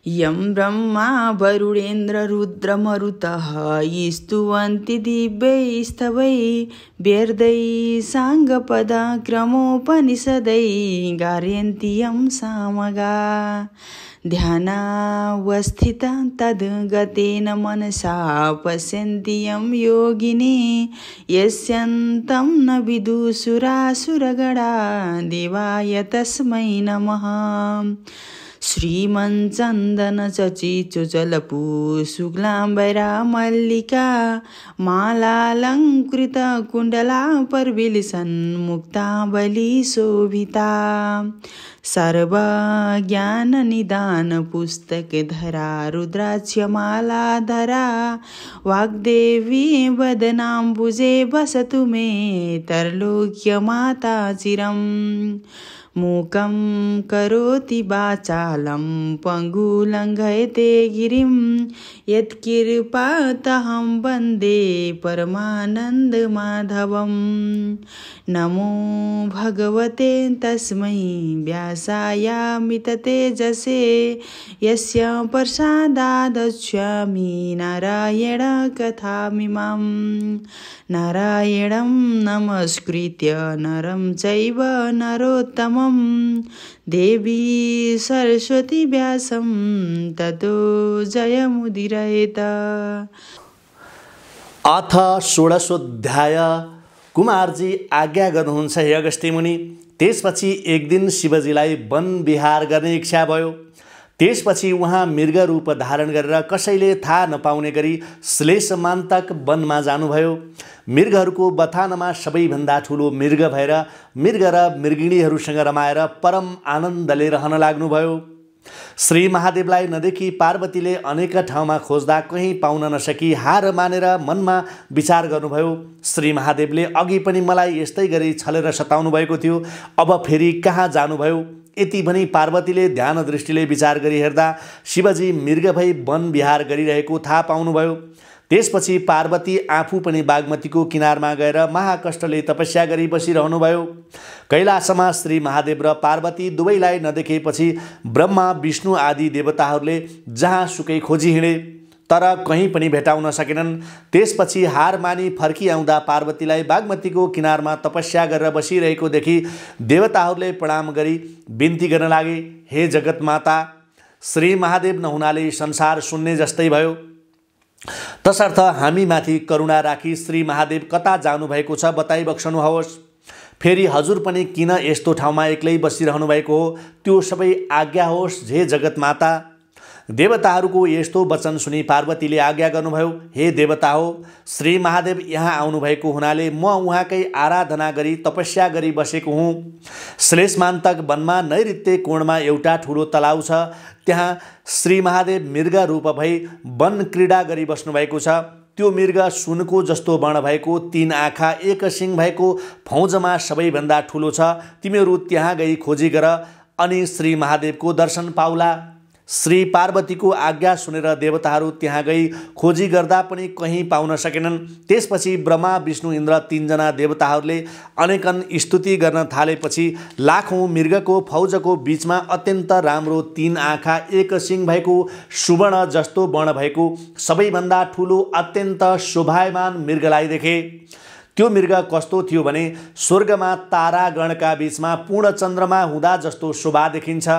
यं ब्रह्मा वरुणेन्द्र रुद्रमरुतः स्तुवन्ति दिव्यैस्तवै व्यर्दै साङ्गपदक्रमोपनिषदै गारयन्ति यं सामगा ध्यानावस्थितं तद्गतेन मनसा पश्यन्ति यं योगिनी यस्यन्तं न विदुषुरासुरगणा देवाय तस्मै नमः। श्रीमञ्चन्दनचचिचुचलपू शुक्लाम्बरा मल्लिका मालालङ्कृतकुण्डला परविलसन्मुक्तावली शोभिता सर्वज्ञाननिदानपुस्तकधरा रुद्राक्षमालाधरा वाग्देवी वदनाम्बुजे वसतु मे त्रैलोक्यमाता चिरम्। मूकं करोति वाचालं पङ्गुलङ्घयते गिरिं यत्कृपातहं वन्दे परमानन्दमाधवं। नमो भगवते तस्मै व्यासायामिततेजसे यस्य प्रसादादस्यामि नारायणकथामिमाम्। नारायणं नमस्कृत्य नरं चैव नरोत्तमं देवी सरस्वती व्यासं ततो जयमुदीरयेत। अथ षोडशोऽध्याय। कुमारजी आज्ञा गर्नुहुन्छ हे अगस्त्य मुनि। त्यसपछि एक दिन शिवजीलाई वन विहार गर्ने इच्छा भयो। त्यसपछि उहाँ मृग रूप धारण गरेर कसैले थाहा नपाउने गरी श्लेषमान्तक वनमा जानुभयो। मृगहरूको बथानमा सबैभन्दा ठुलो मृग भएर मृग र मृगिणीहरूसँग रमाएर परम आनन्दले रहन लाग्नुभयो। श्री महादेवलाई नदेखी पार्वतीले अनेक ठाउँमा खोज्दा कहीँ पाउन नसकी हार मानेर मनमा विचार गर्नुभयो। श्री महादेवले अघि पनि मलाई यस्तै गरी छलेर सताउनु भएको थियो, अब फेरि कहाँ जानुभयो? यति भनी पार्वतीले ध्यान दृष्टिले विचार गरी हेर्दा शिवजी मृग भई वन विहार गरिरहेको थाहा पाउनुभयो। त्यसपछि पार्वती आफू पनि बागमतीको किनारमा गएर महाकष्टले तपस्या गरी बसिरहनुभयो। कैलाशमा श्री महादेव र पार्वती दुवैलाई नदेखेपछि ब्रह्मा विष्णु आदि देवताहरूले जहाँसुकै खोजी हिँडे तर कहीँ पनि भेटाउन सकेनन्। त्यसपछि हार मानी फर्किआउँदा पार्वतीलाई बागमतीको किनारमा तपस्या गरेर बसिरहेको देखि देवताहरूले प्रणाम गरी बिन्ती गर्न लागे, हे जगतमाता, श्री महादेव नहुनाले संसार शून्य जस्तै भयो। तसर्थ हामीमाथि करुणा राखी श्री महादेव कता जानुभएको छ बताइबक्सनुहोस्। फेरि हजुर पनि किन यस्तो ठाउँमा एक्लै बसिरहनु भएको हो, त्यो सबै आज्ञा होस् हे जगतमाता। देवताहरूको यस्तो वचन सुनि पार्वतीले आज्ञा गर्नुभयो, हे देवता हो, श्री महादेव यहाँ आउनुभएको हुनाले म उहाँकै आराधना गरी तपस्या गरी बसेको हुँ। श्लेषमान्तक वनमा नैऋत्य कोणमा एउटा ठुलो तलाउ छ। त्यहाँ श्री महादेव मृग रूप भई वन क्रीडा गरी बस्नुभएको छ। त्यो मृग सुनको जस्तो वर्ण भएको, 3 आँखा, 1 सिङ भएको फौजमा सबैभन्दा ठुलो छ। तिमीहरू त्यहाँ गई खोजी गर अनि श्री महादेवको दर्शन पाउला। श्री पार्वतीको आज्ञा सुनेर देवताहरू त्यहाँ गई खोजी गर्दा पनि कहीँ पाउन सकेनन्। त्यसपछि ब्रह्मा विष्णु इन्द्र 3 जना देवताहरूले अनेकन स्तुति गर्न थालेपछि लाखौं मृगको फौजको बीचमा अत्यन्त राम्रो 3 आँखा 1 सिङ भएको सुवर्ण जस्तो वर्ण भएको सबैभन्दा ठुलो अत्यन्त शोभायमान मृगलाई देखे। त्यो मृग कस्तो थियो भने स्वर्गमा तारागणका बीचमा पूर्ण चन्द्रमा हुँदा जस्तो शोभा देखिन्छ,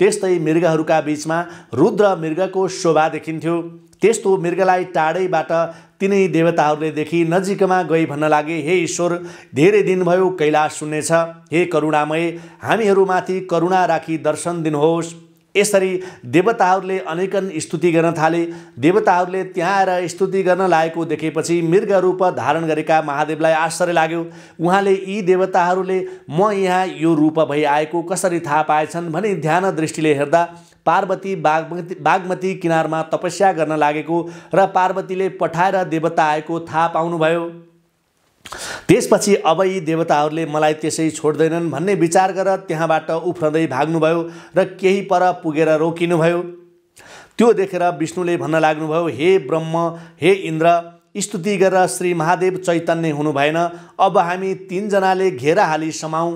त्यस्तै मृगहरूका बीचमा रुद्र मृगको शोभा देखिन्थ्यो। त्यस्तो मृगलाई टाढैबाट तिनै देवताहरूले देखि नजिकमा गई भन्न लागे, हे ईश्वर, धेरै दिन भयो कैलाश शून्य छ। हे करुणामय, हामीहरूमाथि करुणा राखी दर्शन दिनुहोस्। यसरी देवताहरूले अनेकन स्तुति गर्न थाले। देवताहरूले त्यहाँ आएर स्तुति गर्न लागेको देखेपछि मृग रूप धारण गरेका महादेवलाई आश्चर्य लाग्यो। उहाँले यी देवताहरूले म यहाँ यो रूप भई आएको कसरी थाहा पाएछन् भनी ध्यान दृष्टिले हेर्दा पार्वती बागमती किनारमा तपस्या गर्न लागेको र पार्वतीले पठाएर देवता आएको थाहा पाउनुभयो। त्यसपछि अब यी देवताहरूले मलाई त्यसै छोड्दैनन् भन्ने विचार गरेर त्यहाँबाट उफ्रँदै भाग्नुभयो र केही पर पुगेर रोकिनुभयो। त्यो देखेर विष्णुले भन्न लाग्नुभयो, हे ब्रह्म, हे इन्द्र, स्तुति गरेर श्री महादेव चैतन्य हुनु भएन। अब हामी 3 जनाले घेरा हाली समाऊ।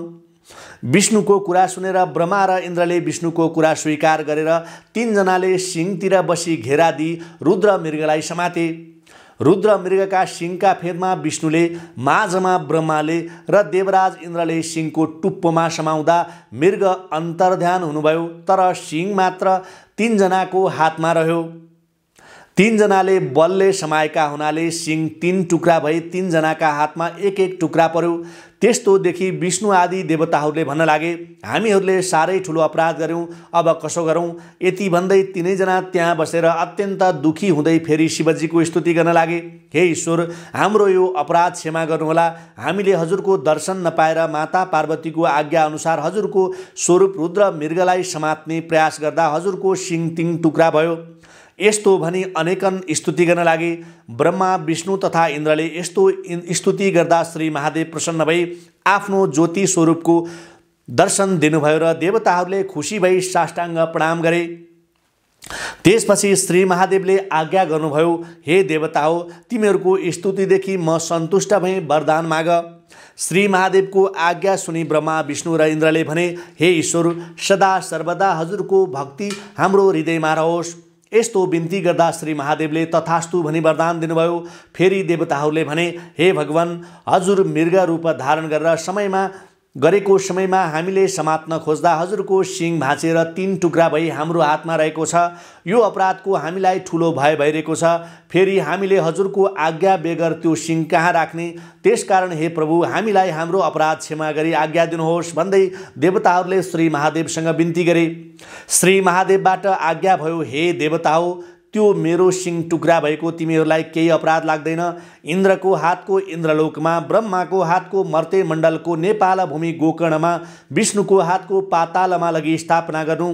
विष्णुको कुरा सुनेर ब्रह्मा र इन्द्रले विष्णुको कुरा स्वीकार गरेर तीनजनाले सिंहतिर बसी घेरा दिई रुद्र मृगलाई समाते। रुद्र मृगका सिंहका फेदमा विष्णुले, माझमा ब्रह्माले र देवराज इन्द्रले सिंहको टुप्पोमा समाउँदा मृग अन्तर्ध्यान हुनुभयो, तर सिंह मात्र तीनजनाको हातमा रह्यो। तीनजनाले बलले समाएका हुनाले सिंह 3 टुक्रा भई तीनजनाका हातमा एक एक टुक्रा पर्यो। त्यस्तो देखि विष्णु आदि देवताहरूले भन्न लागे, हामीहरूले साह्रै ठुलो अपराध गर्यौँ, अब कसो गरौँ। यति भन्दै तीनैजना त्यहाँ बसेर अत्यन्त दुखी हुँदै फेरि शिवजीको स्तुति गर्न लागे। हे ईश्वर, हाम्रो यो अपराध क्षमा गर्नुहोला। हामीले हजुरको दर्शन नपाएर माता पार्वतीको आज्ञा अनुसार हजुरको स्वरूप रुद्र मृगलाई समात्ने प्रयास गर्दा हजुरको सिंह 3 टुक्रा भयो। यस्तो भनी अनेकन स्तुति गर्न लागे। ब्रह्मा, विष्णु तथा इन्द्रले यस्तो स्तुति गर्दा श्री महादेव प्रसन्न भई आफ्नो ज्योति स्वरूपको दर्शन दिनुभयो र देवताहरूले खुसी भई साष्टाङ्ग प्रणाम गरे। त्यसपछि श्री महादेवले आज्ञा गर्नुभयो, हे देवता हो, तिमीहरूको स्तुतिदेखि म सन्तुष्ट भएँ, वरदान माग। श्री महादेवको आज्ञा सुनि ब्रह्मा, विष्णु र इन्द्रले भने, हे ईश्वर, सदा सर्वदा हजुरको भक्ति हाम्रो हृदयमा रहोस्। यस्तो बिन्ती गर्दा श्री महादेवले तथास्तु भनी वरदान दिनुभयो। फेरि देवताहरूले भने, हे भगवान, हजुर मृग रूप धारण गरेको समयमा हामीले समात्न खोज्दा हजुरको सिंह भाँचेर 3 टुक्रा भई हाम्रो हातमा रहेको छ। यो अपराधको हामीलाई ठुलो भय भइरहेको छ। फेरि हामीले हजुरको आज्ञा बेगर त्यो सिंह कहाँ राख्ने? त्यसकारण हे प्रभु, हामीलाई हाम्रो अपराध क्षमा गरी आज्ञा दिनुहोस् भन्दै देवताहरूले श्री महादेवसँग बिन्ती गरे। श्री महादेवबाट आज्ञा भयो, हे देवता हो, त्यो मेरो सिंह टुक्रा भएको तिमीहरूलाई केही अपराध लाग्दैन। इन्द्रको हातको इन्द्रलोकमा, ब्रह्माको हातको मर्ते मण्डलको नेपाल भूमि गोकर्णमा, विष्णुको हातको पातालमा लगी स्थापना गर्नु।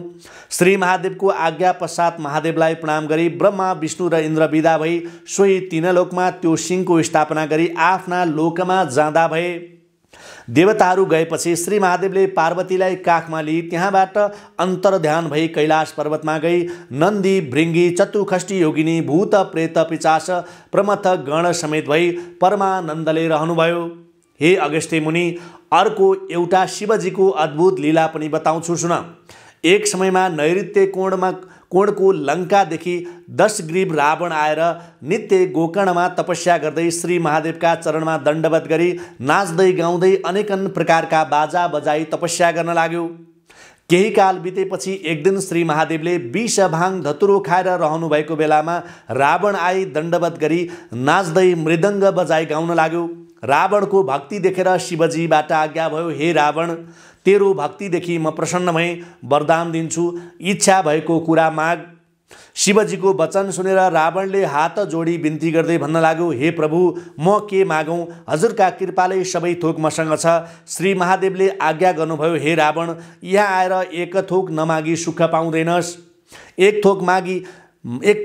श्री महादेवको आज्ञा पश्चात महादेवलाई प्रणाम गरी ब्रह्मा, विष्णु र इन्द्र विदा भई सोही 3 लोकमा त्यो सिंहको स्थापना गरी आफ्ना लोकमा जाँदा भए। देवताहरू गएपछि श्री महादेवले पार्वतीलाई काखमा लिई त्यहाँबाट अन्तर्ध्यान भई कैलाश पर्वतमा गई नन्दी, भृङ्गी, चतुखष्टी योगिनी, भूत, प्रेत, पिचास, प्रमथ गण समेत भई परमानन्दले रहनुभयो। हे अगस्त्य मुनि, अर्को एउटा शिवजीको अद्भुत लीला पनि बताउँछु सुन। एक समयमा नैऋत्य कोणको लङ्कादेखि 10 ग्रीव रावण आएर नित्य गोकर्णमा तपस्या गर्दै श्री महादेवका चरणमा दण्डवत गरी नाच्दै गाउँदै अनेकन प्रकारका बाजा बजाई तपस्या गर्न लाग्यो। केही काल बितेपछि एक दिन श्री महादेवले विष भाङ धतुरो खाएर रहनु भएको बेलामा रावण आई दण्डवत गरी नाच्दै मृदङ्ग बजाई गाउन लाग्यो। रावणको भक्ति देखेर शिवजीबाट आज्ञा भयो, हे रावण, तेरो भक्तिदेखि म प्रसन्न भएँ, वरदान दिन्छु, इच्छा भएको कुरा माग। शिवजीको वचन सुनेर रावणले हात जोडी बिन्ती गर्दै भन्न लाग्यो, हे प्रभु, म के मागौँ? हजुरका कृपाले सबै थोक मसँग छ। श्री महादेवले आज्ञा गर्नुभयो, हे रावण, यहाँ आएर एक थोक नमागी सुख पाउँदैनस्, एक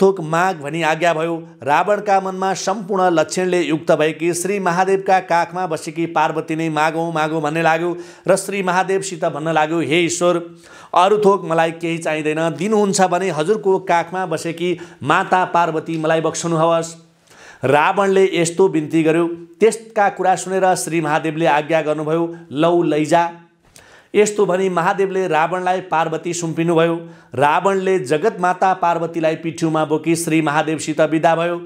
थोक माग भनी आज्ञा भयो। रावणका मनमा सम्पूर्ण लक्षणले युक्त भएकी श्री महादेवका काखमा बसेकी पार्वती नै मागौँ मागौँ भन्ने लाग्यो र श्री महादेवसित भन्न लाग्यो, हे ईश्वर, अरू थोक मलाई केही चाहिँदैन, दिनुहुन्छ भने हजुरको काखमा बसेकी माता पार्वती मलाई बक्सनुहोस्। रावणले यस्तो बिन्ती गर्यो। त्यसका कुरा सुनेर श्री महादेवले आज्ञा गर्नुभयो, लौ लैजा। यस्तो भनी महादेवले रावणलाई पार्वती सुम्पिनुभयो। रावणले जगतमाता पार्वतीलाई पिठ्युमा बोकी श्री महादेवसित विदा भयो।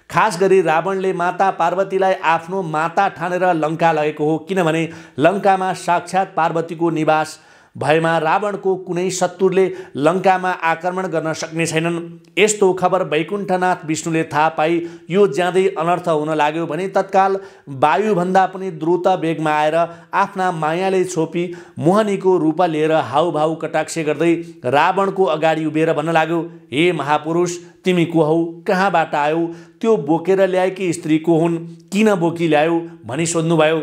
खास गरी रावणले माता पार्वतीलाई आफ्नो माता ठानेर लङ्का लगेको हो, किनभने लङ्कामा साक्षात पार्वतीको निवास भएमा रावणको कुनै शत्रुले लङ्कामा आक्रमण गर्न सक्ने छैनन्। यस्तो खबर वैकुण्ठनाथ विष्णुले थाहा पाई यो ज्यादै अनर्थ हुन लाग्यो भने तत्काल वायुभन्दा पनि द्रुत वेगमा आएर आफ्ना मायाले छोपी मोहनीको रूप लिएर हाउभाउ कटाक्ष गर्दै रावणको अगाडि उभिएर भन्न लाग्यो, हे महापुरुष, तिमी को हौ? कहाँबाट आयौ? त्यो बोकेर ल्याएकी स्त्री को हुन्? किन बोकी ल्यायौ? भनी सोध्नुभयो।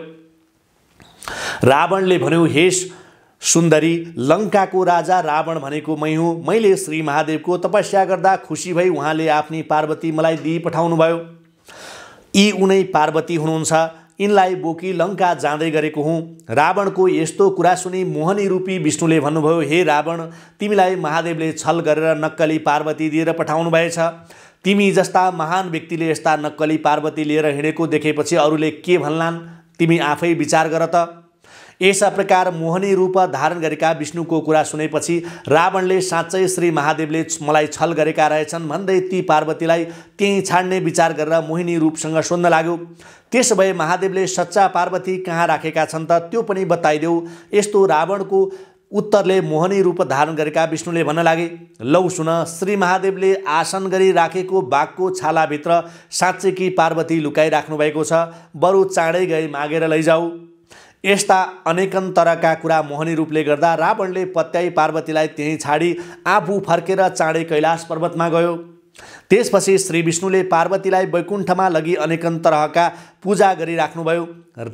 रावणले भन्यो, हे सुन्दरी, लङ्काको राजा रावण भनेको मै हुँ। मैले श्री महादेवको तपस्या गर्दा खुसी भई उहाँले आफ्नी पार्वती मलाई दिई पठाउनु भयो। यी उनै पार्वती हुनुहुन्छ, यिनलाई बोकी लङ्का जाँदै गरेको हुँ। रावणको यस्तो कुरा सुनि मोहनी रूपी विष्णुले भन्नुभयो, हे रावण, तिमीलाई महादेवले छल गरेर नक्कली पार्वती दिएर पठाउनु भएछ। तिमी जस्ता महान व्यक्तिले यस्ता नक्कली पार्वती लिएर हिँडेको देखेपछि अरूले के भन्लान्? तिमी आफै विचार गर त। यस प्रकार मोहनी रूप धारण गरेका विष्णुको कुरा सुनेपछि रावणले साँच्चै श्री महादेवले मलाई छल गरेका रहेछन् भन्दै ती पार्वतीलाई त्यहीँ छाड्ने विचार गरेर मोहिनी रूपसँग सोध्न लाग्यो। त्यसो भए महादेवले सच्चा पार्वती कहाँ राखेका छन् त त्यो पनि बताइदेऊ। यस्तो रावणको उत्तरले मोहनी रूप धारण गरेका विष्णुले भन्न लागे, लौ सुन, श्री महादेवले आसन गरी राखेको बाघको छालाभित्र साँच्चै कि पार्वती लुकाइराख्नु भएको छ, बरु चाँडै गई मागेर लैजाऊ। यस्ता अनेकन्तरका कुरा मोहनी रूपले गर्दा रावणले पत्याई पार्वतीलाई त्यहीँ छाडी आफू फर्केर चाँडै कैलाश पर्वतमा गयो। त्यसपछि श्री विष्णुले पार्वतीलाई वैकुण्ठमा लगी अनेकन तरहका पूजा गरिराख्नुभयो।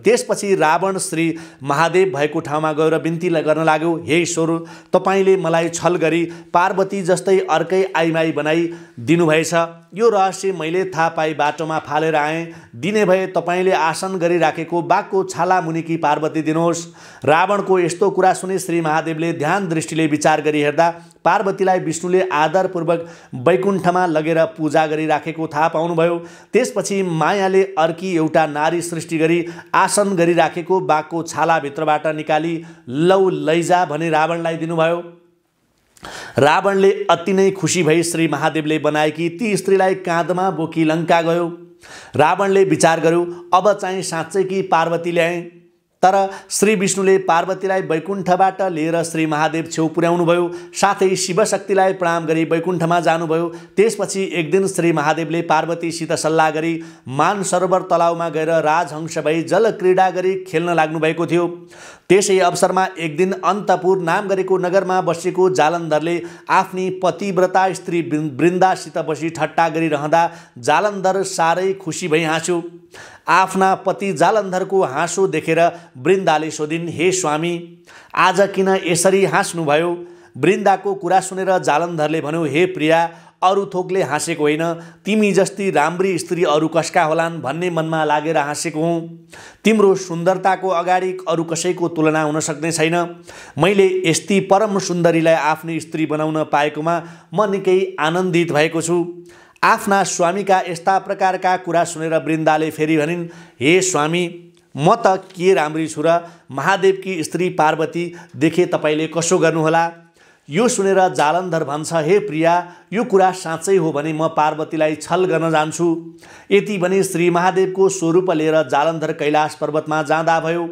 त्यसपछि रावण श्री महादेव भएको ठाउँमा गएर बिन्ती गर्न लाग्यो, हे ईश्वर, तपाईँले मलाई छल गरी पार्वती जस्तै अर्कै आइमाई बनाई दिनुभएछ। यो रहस्य मैले थाहा पाई बाटोमा फालेर आएँ। दिने भए तपाईँले आसन गरिराखेको बाघको छाला मुनिकी पार्वती दिनुहोस्। रावणको यस्तो कुरा सुने श्री महादेवले ध्यान दृष्टिले विचार गरी हेर्दा पार्वतीलाई विष्णुले आदरपूर्वक वैकुण्ठमा लगेर पूजा गरिराखेको थाहा पाउनुभयो। त्यसपछि मायाले अर्की एउटा नारी सृष्टि गरी आसन गरिराखेको बाघको छालाभित्रबाट निकाली लौ लैजा भनी रावणलाई दिनुभयो। रावणले अति नै खुसी भई श्री महादेवले बनाएकी ती स्त्रीलाई काँधमा बोकी लङ्का गयो। रावणले विचार गर्यो, अब चाहिँ साँच्चै कि पार्वती ल्याए। तर श्री विष्णुले पार्वतीलाई वैकुण्ठबाट लिएर श्री महादेव छेउ पुर्याउनुभयो। साथै शिवशक्तिलाई प्रणाम गरी वैकुण्ठमा जानुभयो। त्यसपछि एक दिन श्री महादेवले पार्वतीसित सल्लाह गरी मानसरोवर तलाउमा गएर राजहंस भई जल क्रीडा गरी खेल्न लाग्नुभएको थियो। त्यसै अवसरमा एक दिन अन्तपुर नाम गरेको नगरमा बसेको जालन्धरले आफ्नी पतिव्रता स्त्री वृन्दासित बसी ठट्टा गरिरहँदा जालन्धर साह्रै खुसी भई हाँस्यो। आफ्ना पति जालन्धरको हाँसो देखेर वृन्दाले सोधिन्, हे स्वामी, आज किन यसरी हाँस्नुभयो? वृन्दाको कुरा सुनेर जालन्धरले भन्यो, हे प्रिया, अरू थोकले हाँसेको होइन, तिमी जस्ती राम्री स्त्री अरू कसका होलान् भन्ने मनमा लागेर हाँसेको हुँ। तिम्रो सुन्दरताको अगाडि अरू कसैको तुलना हुन सक्ने छैन। मैले यस्ती परम सुन्दरीलाई आफ्नी स्त्री बनाउन पाएकोमा म निकै आनन्दित भएको छु। आफ्ना स्वामीका यस्ता प्रकारका कुरा सुनेर वृन्दाले फेरि भनिन्, हे स्वामी, म त के राम्री छु र महादेवकी स्त्री पार्वती देखे तपाईँले कसो गर्नुहोला? यो सुनेर जालन्धर भन्छ, हे प्रिया, यो कुरा साँच्चै हो भने म पार्वतीलाई छल गर्न जान्छु। यति भनी श्री महादेवको स्वरूप लिएर जालन्धर कैलाश पर्वतमा जाँदा भयो।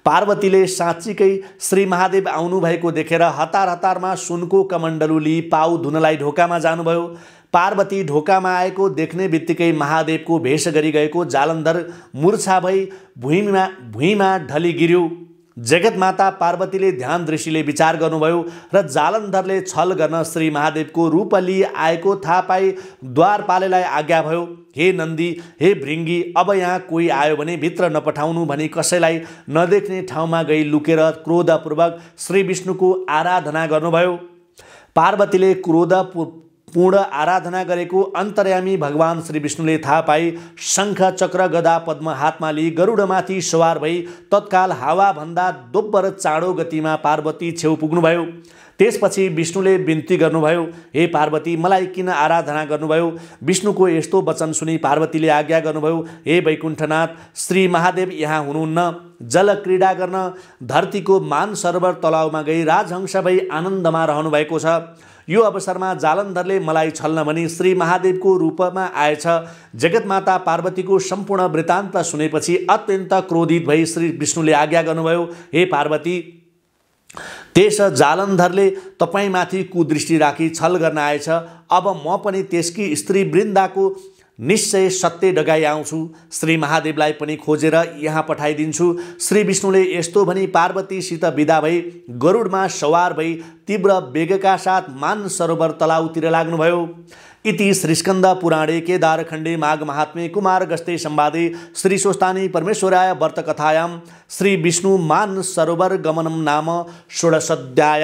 पार्वतीले साँच्चीकै श्री महादेव आउनुभएको देखेर हतार हतारमा सुनको कमण्डलु लिई पाउ धुनलाई ढोकामा जानुभयो। पार्वती ढोकामा आएको देख्ने बित्तिकै महादेवको भेष गरी गएको जालन्धर मूर्छा भई भुइँमा ढली गिर्यो। जगतमाता पार्वतीले ध्यान दृष्टिले विचार गर्नुभयो र जालन्धरले छल गर्न श्री महादेवको रूप लिई आएको थाहा पाई द्वारपालेलाई आज्ञा भयो, हे नन्दी, हे भृङ्गी, अब यहाँ कोही आयो भने भित्र नपठाउनु भनी कसैलाई नदेख्ने ठाउँमा गई लुकेर क्रोधपूर्वक श्री विष्णुको आराधना गर्नुभयो। पार्वतीले क्रोधपूर्ण आराधना गरेको अन्तर्यामी भगवान श्री विष्णुले थाहा पाई शङ्ख चक्र गदा पद्म हातमा लिई गरुडमाथि सवार भई तत्काल हावाभन्दा दोब्बर चाँडो गतिमा पार्वती छेउ पुग्नुभयो। त्यसपछि विष्णुले बिन्ती गर्नुभयो, हे पार्वती, मलाई किन आराधना गर्नुभयो? विष्णुको यस्तो वचन सुनि पार्वतीले आज्ञा गर्नुभयो, हे वैकुण्ठनाथ, श्री महादेव यहाँ हुनुहुन्न। जल क्रीडा गर्न धरतीको मानसरोवर तलाउमा गई राजहंस भई आनन्दमा रहनुभएको छ। यो अवसरमा जालन्धरले मलाई छल्न भनी श्री महादेवको रूपमा आएछ। जगतमाता पार्वतीको सम्पूर्ण वृत्तान्त सुनेपछि अत्यन्त क्रोधित भई श्री विष्णुले आज्ञा गर्नुभयो, हे पार्वती, त्यस जालन्धरले तपाईँमाथि कुदृष्टि राखी छल गर्न आएछ। अब म पनि त्यसकी स्त्री वृन्दाको निश्चय सत्य डगाई आउँछु। श्री महादेवलाई पनि खोजेर यहाँ पठाइदिन्छु। श्री विष्णुले यस्तो भनी पार्वतीसित विदा भई गरुडमा सवार भई तीव्र वेगका साथ मानसरोवर तलाउतिर लाग्नुभयो। इति श्रीस्कन्द पुराणे केदारखण्डे माघ महात्म्ये कुमारगस्ते संवादे श्री स्वस्तानी परमेश्वराय व्रतकथायां श्री विष्णु मानसरोवर गमनम नाम षोडशोऽध्याय।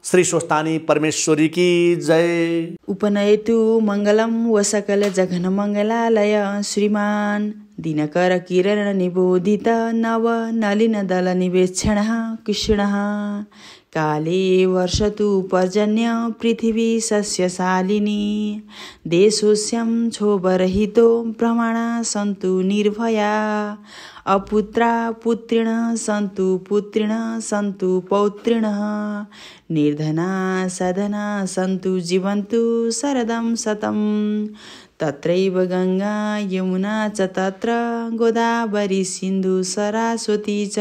श्री स्वस्तानी परमेश्वरी की जय। उपनयतु मंगलम व सकल जघन मंगलालय श्रीमान दिनकर किरण निबोधित नव नलिन दल निवेक्षण कृष्ण काले वर्षतु पर्जन्य पृथिवी सस्यशालिनी देशोस्यं क्षोभरहितो ब्रह्मणा सन्तु निर्भया अपुत्रा पुत्रिण सन्तु पुत्रिण सन्तु पौत्रिणः निर्धना सधना सन्तु जीवन्तु शरदं शतम् तत्रैव गंगा यमुना च तत्र गोदावरी सिन्धु सरस्वती च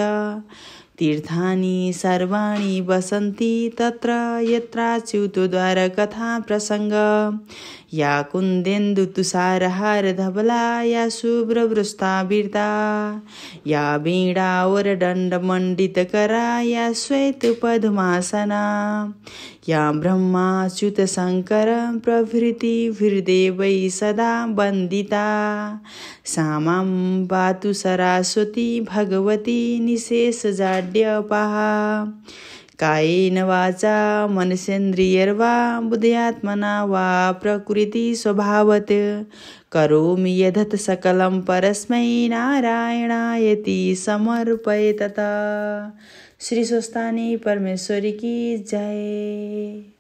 तीर्थानि सर्वाणि वसन्ति तत्र यत्राच्युतद्वार कथा प्रसंग या कुन्देन्दु तुषारहार धवला या शुभ्रवृष्टावृता या वीणा वरदण्डमण्डितकरा या श्वेत पद्मासना या ब्रह्माच्युत शंकर प्रभृति भृदेवै सदा वन्दिता सामां पातु सरस्वती भगवती निशेषजाड्यपः कायेन वाचा मनसेन्द्रियर्वा बुद्ध्यात्मना वा प्रकृति स्वभावत् करोमि यदथ सकलं परस्मै नारायणायति समर्पये तथा। श्री स्वस्तानी परमेश्वरी की जय।